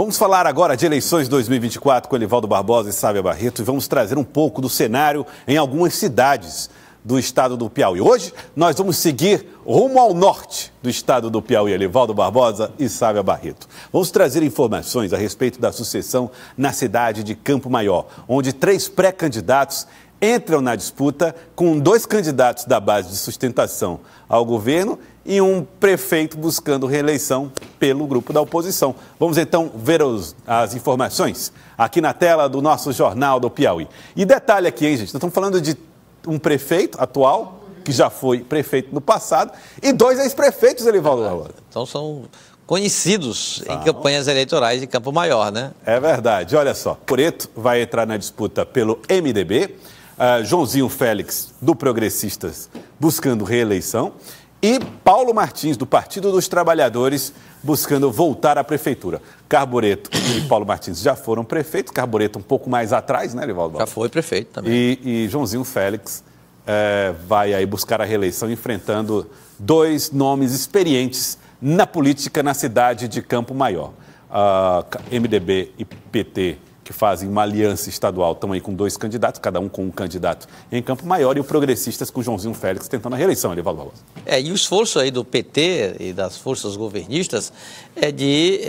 Vamos falar agora de eleições 2024 com Elivaldo Barbosa e Sávia Barreto e vamos trazer um pouco do cenário em algumas cidades do estado do Piauí. Hoje nós vamos seguir rumo ao norte do estado do Piauí, Elivaldo Barbosa e Sávia Barreto. Vamos trazer informações a respeito da sucessão na cidade de Campo Maior, onde 3 pré-candidatos entram na disputa com 2 candidatos da base de sustentação ao governo e um prefeito buscando reeleição pelo grupo da oposição. Vamos então ver as informações aqui na tela do nosso Jornal do Piauí. E detalhe aqui, hein, gente, nós estamos falando de um prefeito atual, que já foi prefeito no passado, e 2 ex-prefeitos, Elivaldo Barbosa. Então são conhecidos em campanhas eleitorais de Campo Maior, né? É verdade, olha só, Carbureto vai entrar na disputa pelo MDB, Joãozinho Félix, do Progressistas, buscando reeleição, e Paulo Martins, do Partido dos Trabalhadores, buscando voltar à prefeitura. Carbureto e Paulo Martins já foram prefeitos, Carbureto um pouco mais atrás, né, Elivaldo? Já foi prefeito também. E Joãozinho Félix vai aí buscar a reeleição, enfrentando 2 nomes experientes na política na cidade de Campo Maior. MDB e PT, que fazem uma aliança estadual, estão aí com 2 candidatos, cada um com um candidato em Campo Maior, e o Progressistas com o Joãozinho Félix tentando a reeleição, Elivaldo Barbosa. E o esforço aí do PT e das forças governistas é de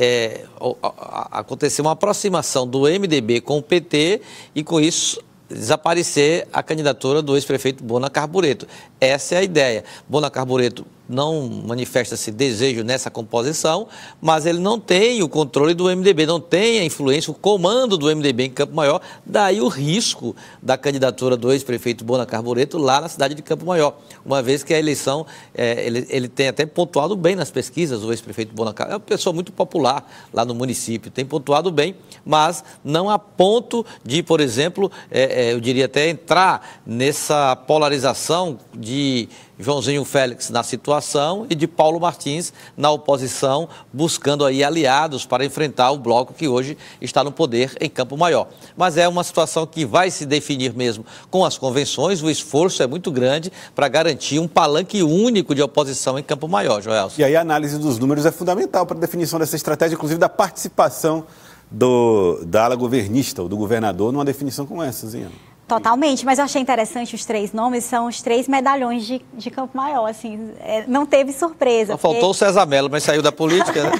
acontecer uma aproximação do MDB com o PT e, com isso, desaparecer a candidatura do ex-prefeito Bona Carbureto. Essa é a ideia. Bona Carbureto não manifesta-se desejo nessa composição, mas ele não tem o controle do MDB, não tem a influência, o comando do MDB em Campo Maior, daí o risco da candidatura do ex-prefeito Bona Carbureto lá na cidade de Campo Maior, uma vez que a eleição, ele tem até pontuado bem nas pesquisas, o ex-prefeito Bona Carbureto, é uma pessoa muito popular lá no município, tem pontuado bem, mas não a ponto de, por exemplo, eu diria até entrar nessa polarização de Joãozinho Félix na situação e de Paulo Martins na oposição, buscando aí aliados para enfrentar o bloco que hoje está no poder em Campo Maior. Mas é uma situação que vai se definir mesmo com as convenções, o esforço é muito grande para garantir um palanque único de oposição em Campo Maior, Joelson. E aí a análise dos números é fundamental para a definição dessa estratégia, inclusive da participação da ala governista, ou do governador, numa definição como essa, Zinha. Totalmente, mas eu achei interessante os 3 nomes, são os 3 medalhões de Campo Maior, assim, não teve surpresa. Só faltou o César Melo, mas saiu da política, né?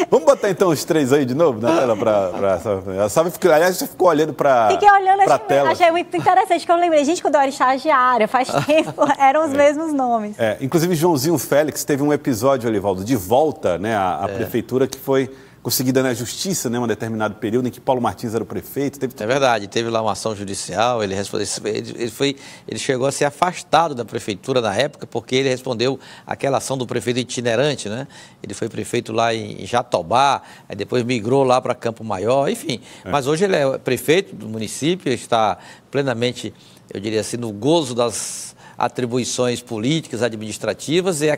Vamos botar então os 3 aí de novo na tela a Sávia, aliás, você ficou olhando para a tela. Achei muito interessante, que eu lembrei, gente, quando eu era estagiária, faz tempo, eram os mesmos nomes. Inclusive Joãozinho Félix teve um episódio, Elivaldo, de volta, né, à prefeitura, que foi conseguida na justiça, né, um determinado período em que Paulo Martins era o prefeito. É verdade, teve lá uma ação judicial, ele chegou a ser afastado da prefeitura na época, porque ele respondeu àquela ação do prefeito itinerante, né? Ele foi prefeito lá em Jatobá, aí depois migrou lá para Campo Maior, enfim. Mas hoje ele é prefeito do município, está plenamente, eu diria assim, no gozo das atribuições políticas, administrativas, e é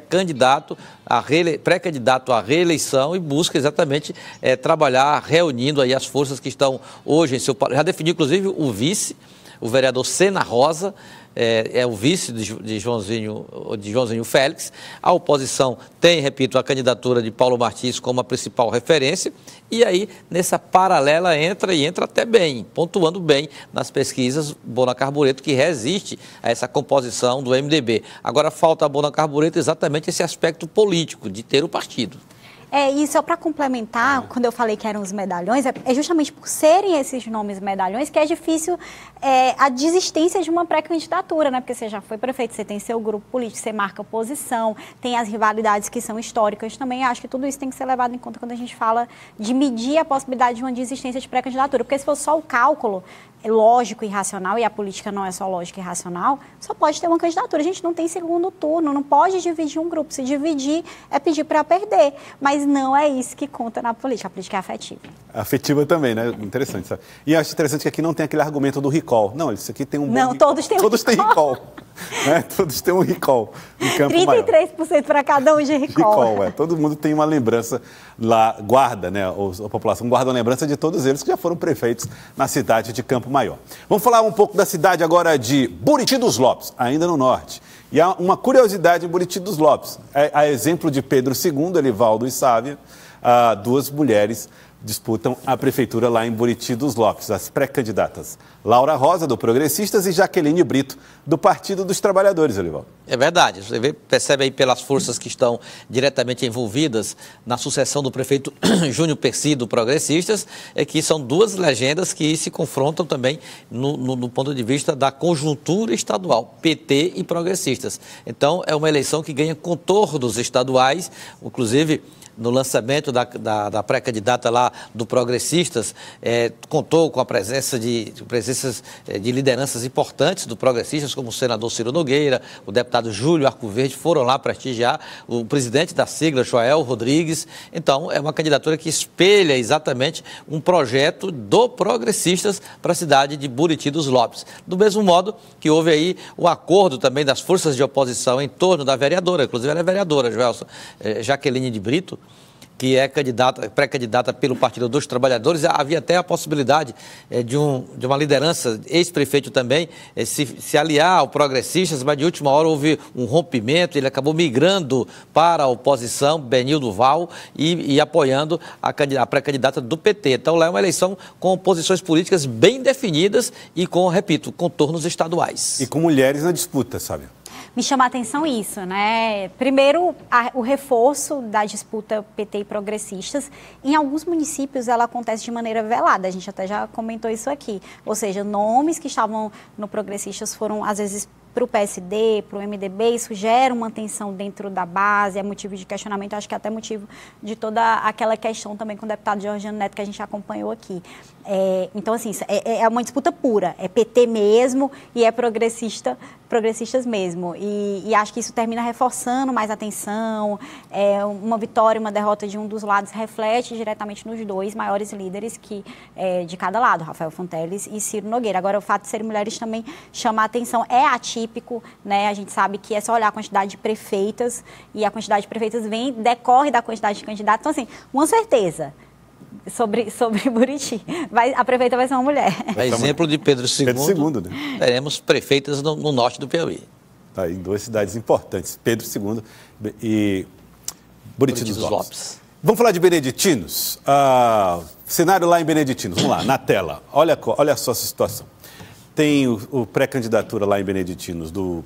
pré-candidato à reeleição e busca exatamente trabalhar reunindo aí as forças que estão hoje em seu... Já definiu, inclusive, o vice, o vereador Sena Rosa, é o vice de Joãozinho Félix. A oposição tem, repito, a candidatura de Paulo Martins como a principal referência, e aí, nessa paralela, entra até bem, pontuando bem nas pesquisas, Bona Carbureto, que resiste a essa composição do MDB. Agora, falta a Bona Carbureto exatamente esse aspecto político, de ter o partido. E só para complementar, quando eu falei que eram os medalhões, é justamente por serem esses nomes medalhões que é difícil a desistência de uma pré-candidatura, né? Porque você já foi prefeito, você tem seu grupo político, você marca posição, tem as rivalidades que são históricas também. Acho que tudo isso tem que ser levado em conta quando a gente fala de medir a possibilidade de uma desistência de pré-candidatura. Porque se fosse só o cálculo lógico e racional, e a política não é só lógica e racional, só pode ter uma candidatura. A gente não tem segundo turno, não pode dividir um grupo. Se dividir, é pedir para perder. Mas não é isso que conta na política. A política é afetiva. Afetiva também, né? Interessante, sabe? E acho interessante que aqui não tem aquele argumento do recall. Não, isso aqui tem um... Não, todos têm recall. Né? Todos têm um recall em Campo Maior. 33% para cada um de recall. Todo mundo tem uma lembrança lá, guarda, né? A população guarda a lembrança de todos eles que já foram prefeitos na cidade de Campo Maior. Vamos falar um pouco da cidade agora de Buriti dos Lopes, ainda no norte. E há uma curiosidade em Buriti dos Lopes. A exemplo de Pedro II, Elivaldo e Sávia, 2 mulheres disputam a prefeitura lá em Buriti dos Lopes. As pré-candidatas Laura Rosa, do Progressistas, e Jaqueline Brito, do Partido dos Trabalhadores, Olivaldo. É verdade. Você percebe aí pelas forças que estão diretamente envolvidas na sucessão do prefeito Júnior Percy, do Progressistas, que são duas legendas que se confrontam também no ponto de vista da conjuntura estadual, PT e Progressistas. Então, é uma eleição que ganha contornos estaduais, inclusive no lançamento da pré-candidata lá do Progressistas, contou com a presença de lideranças importantes do Progressistas, como o senador Ciro Nogueira, o deputado Júlio Arcoverde, foram lá prestigiar, o presidente da sigla, Joel Rodrigues. Então, é uma candidatura que espelha exatamente um projeto do Progressistas para a cidade de Buriti dos Lopes. Do mesmo modo que houve aí o acordo também das forças de oposição em torno da vereadora, inclusive ela é vereadora, Joelson, Jaqueline de Brito, que é pré-candidata pelo Partido dos Trabalhadores. Havia até a possibilidade de uma liderança, ex-prefeito também, se aliar ao Progressistas, mas de última hora houve um rompimento, ele acabou migrando para a oposição, Benildo Val, e apoiando a pré-candidata do PT. Então, lá é uma eleição com posições políticas bem definidas e com, repito, contornos estaduais. E com mulheres na disputa, sabe? Me chama a atenção isso, né? Primeiro, o reforço da disputa PT e Progressistas. Em alguns municípios ela acontece de maneira velada, a gente até já comentou isso aqui. Ou seja, nomes que estavam no Progressistas foram, às vezes, para o PSD, para o MDB, isso gera uma tensão dentro da base, é motivo de questionamento, acho que é até motivo de toda aquela questão também com o deputado Georgiano Neto que a gente acompanhou aqui. Então, assim, é uma disputa pura, é PT mesmo e é progressistas mesmo. E acho que isso termina reforçando mais a tensão, uma vitória, uma derrota de um dos lados reflete diretamente nos dois maiores líderes de cada lado, Rafael Fonteles e Ciro Nogueira. Agora, o fato de serem mulheres também chama a atenção, é atípico, né? A gente sabe que é só olhar a quantidade de prefeitas e a quantidade de prefeitas decorre da quantidade de candidatos. Então, assim, uma certeza sobre Buriti, a prefeita vai ser uma mulher. A exemplo de Pedro II, né? Teremos prefeitas no norte do Piauí. Tá aí, duas cidades importantes, Pedro II e Buriti dos Lopes. Vamos falar de Beneditinos? Cenário lá em Beneditinos, vamos lá, na tela. Olha só essa situação. Tem o pré-candidatura lá em Beneditinos do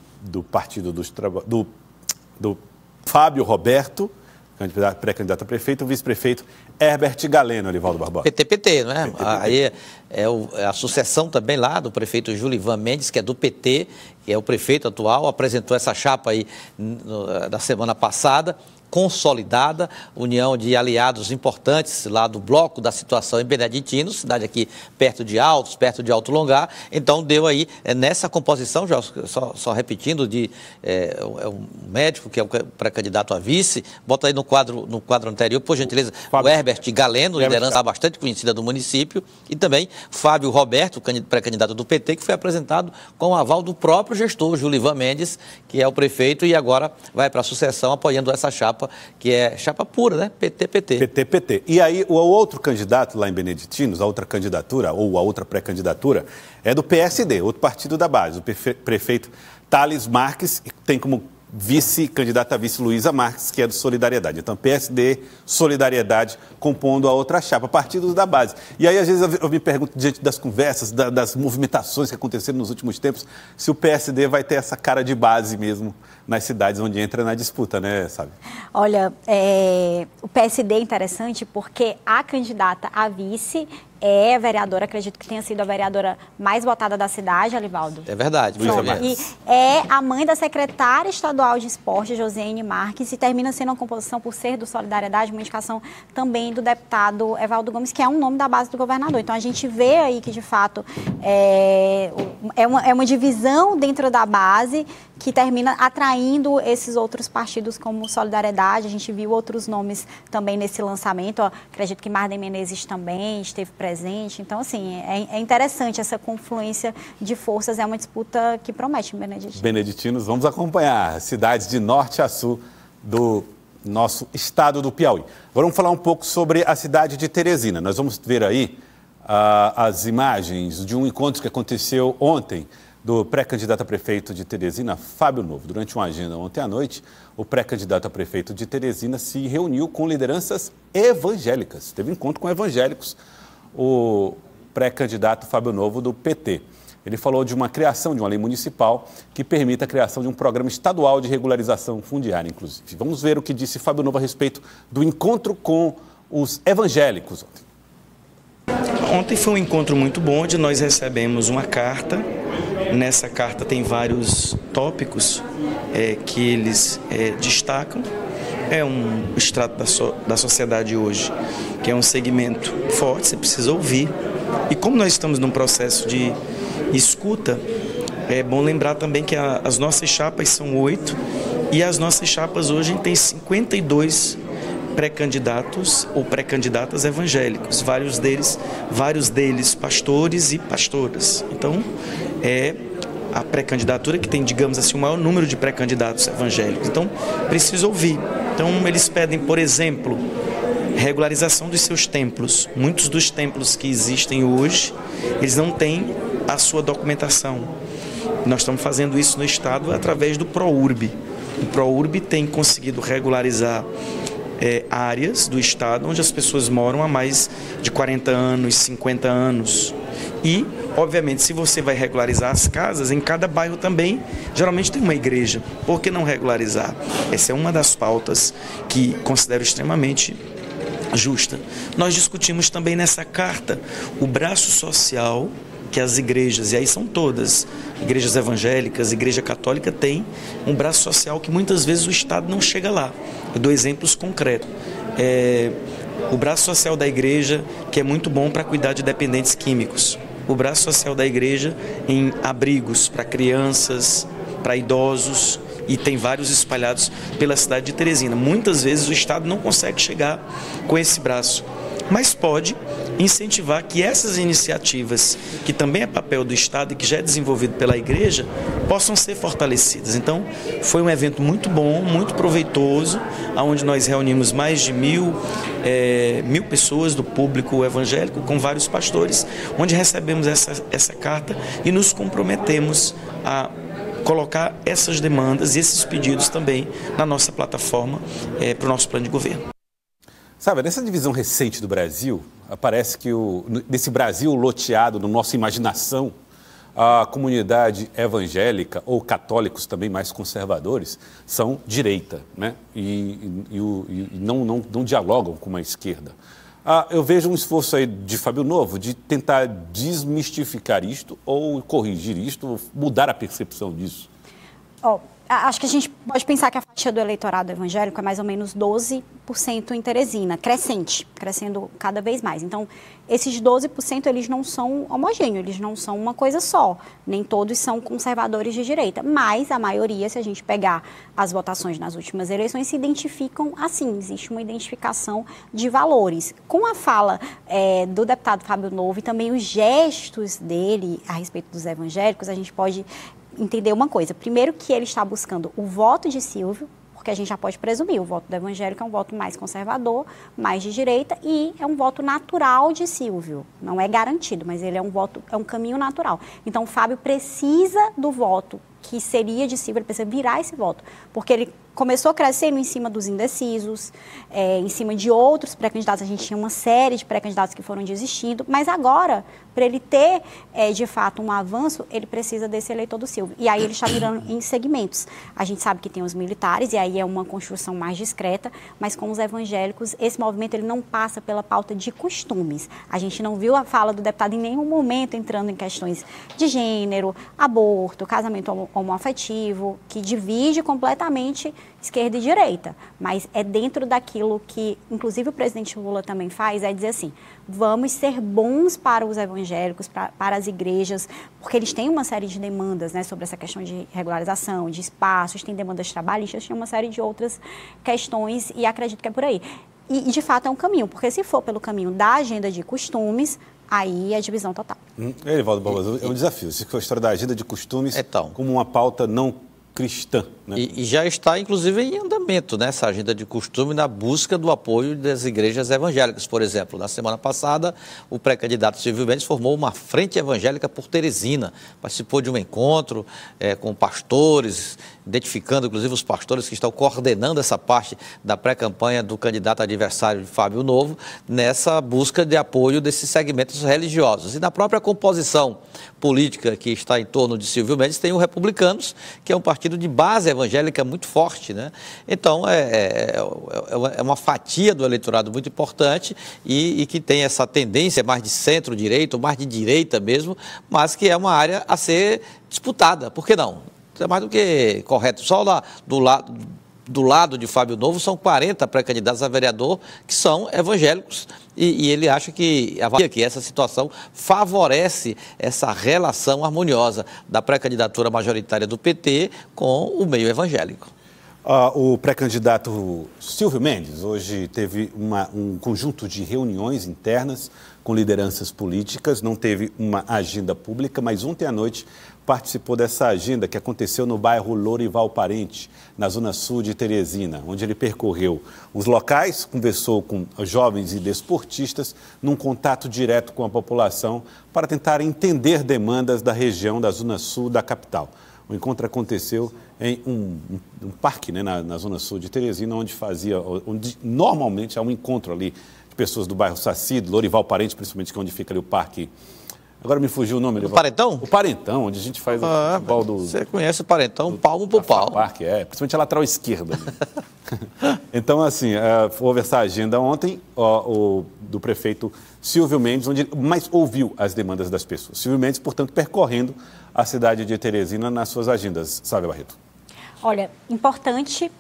Partido do Fábio Roberto, pré-candidato a prefeito, o vice-prefeito Herbert Galeno, Olivaldo Barbosa. PT, né? Aí é a sucessão também lá do prefeito Julivan Mendes, que é do PT, que é o prefeito atual, apresentou essa chapa aí da semana passada, consolidada, união de aliados importantes lá do bloco da situação em Beneditinos, cidade aqui perto de Altos, perto de Alto Longar. Então deu aí, nessa composição, já só repetindo, um médico que é o pré-candidato a vice, bota aí no quadro anterior, por gentileza, Fábio. O Herbert Galeno, liderança bastante conhecida do município, e também Fábio Roberto, pré-candidato do PT, que foi apresentado com o aval do próprio gestor, Julivan Mendes, que é o prefeito, e agora vai para a sucessão apoiando essa chapa, que é chapa pura, né? PT. PT. E aí, o outro candidato lá em Beneditinos, a outra candidatura, ou a outra pré-candidatura, é do PSD, outro partido da base. O prefeito Thales Marques tem como candidata a vice Luísa Marques, que é do Solidariedade. Então, PSD, Solidariedade, compondo a outra chapa, partidos da base. E aí, às vezes, eu me pergunto, diante das conversas, das movimentações que aconteceram nos últimos tempos, se o PSD vai ter essa cara de base mesmo nas cidades onde entra na disputa, né, sabe? Olha, o PSD é interessante porque a candidata a vice é vereadora, acredito que tenha sido a vereadora mais votada da cidade, Alivaldo. É verdade. E é a mãe da secretária estadual de esporte, Josiane Marques, e termina sendo uma composição por ser do Solidariedade, uma indicação também do deputado Evaldo Gomes, que é um nome da base do governador. Então, a gente vê aí que, de fato, é uma divisão dentro da base que termina atraindo esses outros partidos como Solidariedade. A gente viu outros nomes também nesse lançamento. Acredito que Marden Menezes também esteve presente. Então, assim, é interessante essa confluência de forças. É uma disputa que promete, Beneditinos, vamos acompanhar cidades de norte a sul do nosso estado do Piauí. Agora vamos falar um pouco sobre a cidade de Teresina. Nós vamos ver aí as imagens de um encontro que aconteceu ontem do pré-candidato a prefeito de Teresina, Fábio Novo. Durante uma agenda ontem à noite, o pré-candidato a prefeito de Teresina se reuniu com lideranças evangélicas. Teve encontro com evangélicos, o pré-candidato Fábio Novo do PT. Ele falou de uma criação de uma lei municipal que permita a criação de um programa estadual de regularização fundiária, inclusive. Vamos ver o que disse Fábio Novo a respeito do encontro com os evangélicos ontem. Ontem foi um encontro muito bom, onde nós recebemos uma carta. Nessa carta tem vários tópicos que eles destacam. É um extrato da sociedade hoje, que é um segmento forte, você precisa ouvir. E como nós estamos num processo de escuta, é bom lembrar também que as nossas chapas são 8 e as nossas chapas hoje têm 52 pré-candidatos ou pré-candidatas evangélicos, vários deles pastores e pastoras. Então, é a pré-candidatura que tem, digamos assim, o maior número de pré-candidatos evangélicos. Então, precisa ouvir. Então, eles pedem, por exemplo, regularização dos seus templos. Muitos dos templos que existem hoje, eles não têm a sua documentação. Nós estamos fazendo isso no Estado através do ProURB. O ProURB tem conseguido regularizar áreas do Estado onde as pessoas moram há mais de 40 anos, 50 anos. E, obviamente, se você vai regularizar as casas, em cada bairro também, geralmente tem uma igreja. Por que não regularizar? Essa é uma das pautas que considero extremamente justa. Nós discutimos também nessa carta o braço social que as igrejas, e aí são todas, igrejas evangélicas, igreja católica, tem um braço social que muitas vezes o Estado não chega lá. Eu dou exemplos concretos. O braço social da igreja, que é muito bom para cuidar de dependentes químicos. O braço social da igreja em abrigos para crianças, para idosos, e tem vários espalhados pela cidade de Teresina. Muitas vezes o Estado não consegue chegar com esse braço, mas pode incentivar que essas iniciativas, que também é papel do Estado e que já é desenvolvido pela igreja, possam ser fortalecidas. Então, foi um evento muito bom, muito proveitoso, onde nós reunimos mais de mil pessoas do público evangélico, com vários pastores, onde recebemos essa carta e nos comprometemos a colocar essas demandas e esses pedidos também na nossa plataforma para o nosso plano de governo. Sabe, nessa divisão recente do Brasil, parece que nesse Brasil loteado, na nossa imaginação, a comunidade evangélica ou católicos também mais conservadores são direita, né? E não dialogam com a esquerda. Eu vejo um esforço aí de Fábio Novo de tentar desmistificar isto ou corrigir isto, ou mudar a percepção disso. Acho que a gente pode pensar que a faixa do eleitorado evangélico é mais ou menos 12% em Teresina, crescendo cada vez mais. Então, esses 12% eles não são homogêneos, eles não são uma coisa só. Nem todos são conservadores de direita, mas a maioria, se a gente pegar as votações nas últimas eleições, se identificam assim, existe uma identificação de valores. Com a fala do deputado Fábio Novo e também os gestos dele a respeito dos evangélicos, a gente pode entender uma coisa. Primeiro, que ele está buscando o voto de Silvio, porque a gente já pode presumir, o voto do evangélico é um voto mais conservador, mais de direita, e é um voto natural de Silvio. Não é garantido, mas ele é um caminho natural. Então, o Fábio precisa do voto que seria de Silvio, ele precisa virar esse voto, porque ele começou crescendo em cima dos indecisos, em cima de outros pré-candidatos. A gente tinha uma série de pré-candidatos que foram desistindo, mas agora, para ele ter, de fato, um avanço, ele precisa desse eleitor do Silvio. E aí ele está mirando em segmentos. A gente sabe que tem os militares, e aí é uma construção mais discreta, mas com os evangélicos, esse movimento ele não passa pela pauta de costumes. A gente não viu a fala do deputado em nenhum momento entrando em questões de gênero, aborto, casamento homoafetivo, que divide completamente esquerda e direita, mas é dentro daquilo que, inclusive, o presidente Lula também faz, é dizer assim, vamos ser bons para os evangélicos, para as igrejas, porque eles têm uma série de demandas, né, sobre essa questão de regularização, de espaços, tem demandas trabalhistas, tem uma série de outras questões, e acredito que é por aí. E de fato, é um caminho, porque se for pelo caminho da agenda de costumes, aí é divisão total. Erivaldo Barbosa, é um desafio. Se for a história da agenda de costumes como uma pauta não cristã. Né? E já está, inclusive, em andamento, né, essa agenda de costume na busca do apoio das igrejas evangélicas. Por exemplo, na semana passada, o pré-candidato Silvio Mendes formou uma frente evangélica por Teresina, participou de um encontro com pastores, identificando, inclusive, os pastores que estão coordenando essa parte da pré-campanha do candidato adversário de Fábio Novo, nessa busca de apoio desses segmentos religiosos. E na própria composição política que está em torno de Silvio Mendes, tem o Republicanos, que é um partido de base evangélica muito forte, né? Então, é uma fatia do eleitorado muito importante e que tem essa tendência mais de centro-direita, ou mais de direita mesmo, mas que é uma área a ser disputada. Por que não? É mais do que correto. Só lá do lado de Fábio Novo são 40 pré-candidatos a vereador que são evangélicos e ele acha que essa situação favorece essa relação harmoniosa da pré-candidatura majoritária do PT com o meio evangélico. O pré-candidato Silvio Mendes hoje teve um conjunto de reuniões internas com lideranças políticas, não teve uma agenda pública, mas ontem à noite participou dessa agenda que aconteceu no bairro Lourival Parente, na zona sul de Teresina, onde ele percorreu os locais, conversou com jovens e desportistas, num contato direto com a população para tentar entender demandas da região da zona sul da capital. O encontro aconteceu em um parque, né, na zona sul de Teresina, onde normalmente há um encontro ali de pessoas do bairro Saci, do Lourival Parente, principalmente, que é onde fica ali o parque. Agora me fugiu o nome. O Parentão? O Parentão, onde a gente faz o futebol do... Você conhece o Parentão, palmo por palmo. Parque, principalmente a lateral esquerda. Então, assim, houve essa agenda ontem do prefeito Silvio Mendes, onde mais ouviu as demandas das pessoas. Silvio Mendes, portanto, percorrendo a cidade de Teresina nas suas agendas. Sávia Barreto. Olha, importante,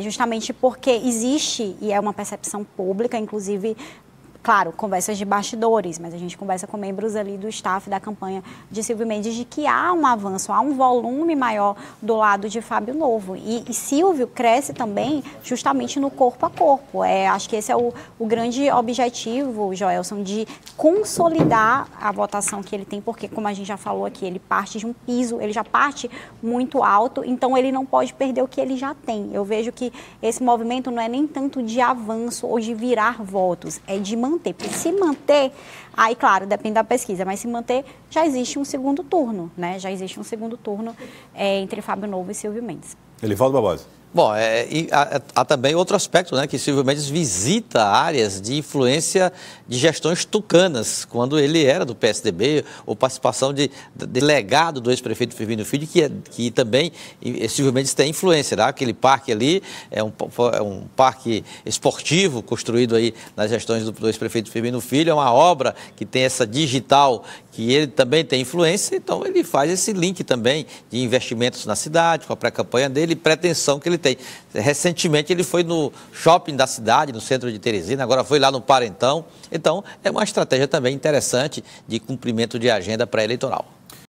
justamente porque existe, e é uma percepção pública, inclusive... Claro, conversas de bastidores, mas a gente conversa com membros ali do staff da campanha de Silvio Mendes de que há um avanço, há um volume maior do lado de Fábio Novo. E Silvio cresce também justamente no corpo a corpo. Acho que esse é o grande objetivo, Joelson, de consolidar a votação que ele tem, porque, como a gente já falou aqui, ele parte de um piso, ele já parte muito alto, então ele não pode perder o que ele já tem. Eu vejo que esse movimento não é nem tanto de avanço ou de virar votos, é de manter. Porque se manter, aí claro, depende da pesquisa, mas se manter, já existe um segundo turno, né? Já existe um segundo turno entre Fábio Novo e Silvio Mendes. Elivaldo Barbosa. Bom, há também outro aspecto, né, que Silvio Mendes visita áreas de influência de gestões tucanas, quando ele era do PSDB, ou participação de delegado do ex-prefeito Firmino Filho, que também Silvio Mendes tem influência, né? Aquele parque ali é um parque esportivo construído aí nas gestões do ex-prefeito Firmino Filho, é uma obra que tem essa digital, que ele também tem influência, então ele faz esse link também de investimentos na cidade, com a pré-campanha dele e pretensão que ele tem. Recentemente ele foi no shopping da cidade, no centro de Teresina, agora foi lá no Parentão. Então é uma estratégia também interessante de cumprimento de agenda pré-eleitoral.